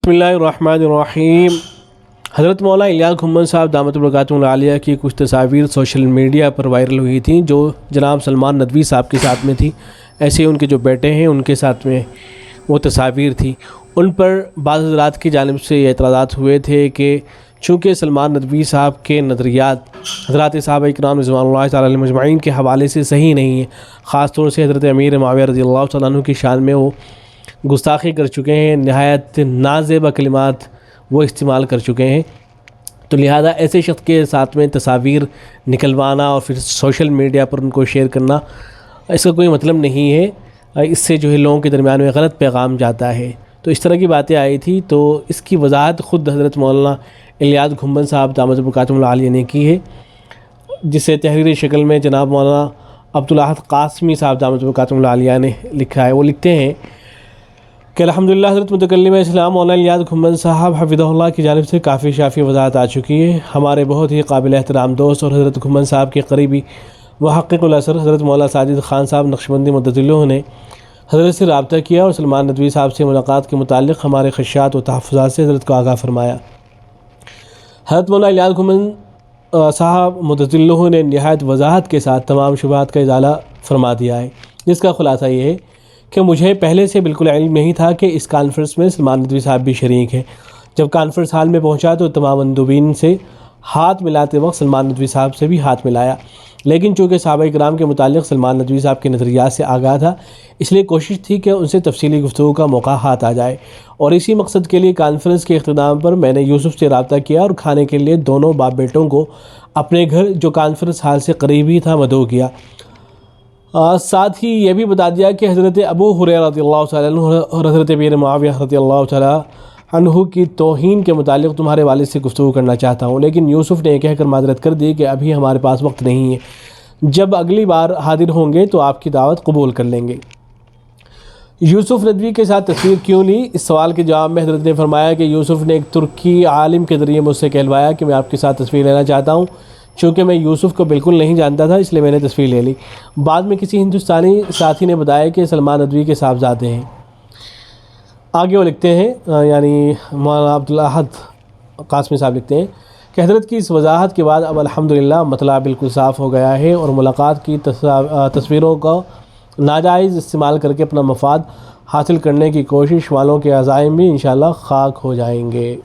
بسم اللہ الرحمن الرحیم۔ حضرت مولانا الیاس گھمن صاحب دامت برکاتہ العالیہ کی کچھ تصاویر سوشل میڈیا پر وائرل ہوئی تھیں جو جناب سلمان ندوی صاحب کے ساتھ میں تھی، ایسے ہی ان کے جو بیٹے ہیں ان کے ساتھ میں وہ تصاویر تھیں۔ ان پر بعض حضرات کی جانب سے یہ اعتراضات ہوئے تھے کہ چونکہ سلمان ندوی صاحب کے نظریات حضرات صحابہ اکرام رضوان اللہ تعالیٰ علیہم اجمعین کے حوالے سے صحیح نہیں ہیں، خاص طور سے حضرت امیر معاویہ رضی اللہ تعالیٰ عنہ کی شان میں وہ گستاخی کر چکے ہیں، نہایت نازیبا کلمات وہ استعمال کر چکے ہیں، تو لہذا ایسے شخص کے ساتھ میں تصاویر نکلوانا اور پھر سوشل میڈیا پر ان کو شیئر کرنا اس کا کوئی مطلب نہیں ہے، اس سے جو ہے لوگوں کے درمیان میں غلط پیغام جاتا ہے۔ تو اس طرح کی باتیں آئی تھی، تو اس کی وضاحت خود حضرت مولانا الیاس گھمن صاحب دامت برکاتہ العالیہ نے کی ہے، جسے تحریری شکل میں جناب مولانا عبدالاحد قاسمی صاحب دامت برکاتہ العالیہ نے لکھا ہے۔ وہ لکھتے ہیں کہ الحمدللہ حضرت متکلم اسلام مولانا الیاس گھمن صاحب حفظہ اللہ کی جانب سے کافی شافی وضاحت آ چکی ہے۔ ہمارے بہت ہی قابل احترام دوست اور حضرت گھمن صاحب کے قریبی محقق الاثر حضرت مولانا ساجد خان صاحب نقشبندی مدد اللہ نے حضرت سے رابطہ کیا اور سلمان ندوی صاحب سے ملاقات کے متعلق ہمارے خدشات و تحفظات سے حضرت کو آگاہ فرمایا۔ حضرت مولانا الیاس گھمن صاحب مدد اللہ نے نہایت وضاحت کے ساتھ تمام شبہات کا ازالہ فرما دیا ہے، جس کا خلاصہ یہ ہے کہ مجھے پہلے سے بالکل علم نہیں تھا کہ اس کانفرنس میں سلمان ندوی صاحب بھی شریک ہیں۔ جب کانفرنس ہال میں پہنچا تو تمام مندوبین سے ہاتھ ملاتے وقت سلمان ندوی صاحب سے بھی ہاتھ ملایا، لیکن چونکہ صحابہ کرام کے متعلق سلمان ندوی صاحب کے نظریات سے آگاہ تھا، اس لیے کوشش تھی کہ ان سے تفصیلی گفتگو کا موقع ہاتھ آ جائے، اور اسی مقصد کے لیے کانفرنس کے اختتام پر میں نے یوسف سے رابطہ کیا اور کھانے کے لیے دونوں باپ بیٹوں کو اپنے گھر جو کانفرنس ہال سے قریب ہی تھا مدعو کیا۔ ساتھ ہی یہ بھی بتا دیا کہ حضرت ابو ہریرہ رضی اللہ تعالیٰ عنہ اور حضرت امیر معاویہ رضی اللہ تعالیٰ عنہ کی توہین کے متعلق تمہارے والد سے گفتگو کرنا چاہتا ہوں، لیکن یوسف نے یہ کہہ کر معذرت کر دی کہ ابھی ہمارے پاس وقت نہیں ہے، جب اگلی بار حاضر ہوں گے تو آپ کی دعوت قبول کر لیں گے۔ یوسف ندوی کے ساتھ تصویر کیوں لی؟ اس سوال کے جواب میں حضرت نے فرمایا کہ یوسف نے ایک ترکی عالم کے ذریعے مجھ سے کہلوایا کہ میں آپ کے ساتھ تصویر لینا چاہتا ہوں، چونکہ میں یوسف کو بالکل نہیں جانتا تھا اس لیے میں نے تصویر لے لی۔ بعد میں کسی ہندوستانی ساتھی نے بتایا کہ سلمان ندوی کے صاحبزادے ہیں۔ آگے وہ لکھتے ہیں، یعنی مولانا عبدالاحد قاسمی صاحب لکھتے ہیں کہ حضرت کی اس وضاحت کے بعد اب الحمدللہ مسئلہ بالکل صاف ہو گیا ہے، اور ملاقات کی تصویروں کا ناجائز استعمال کر کے اپنا مفاد حاصل کرنے کی کوشش والوں کے عزائم بھی انشاءاللہ خاک ہو جائیں گے۔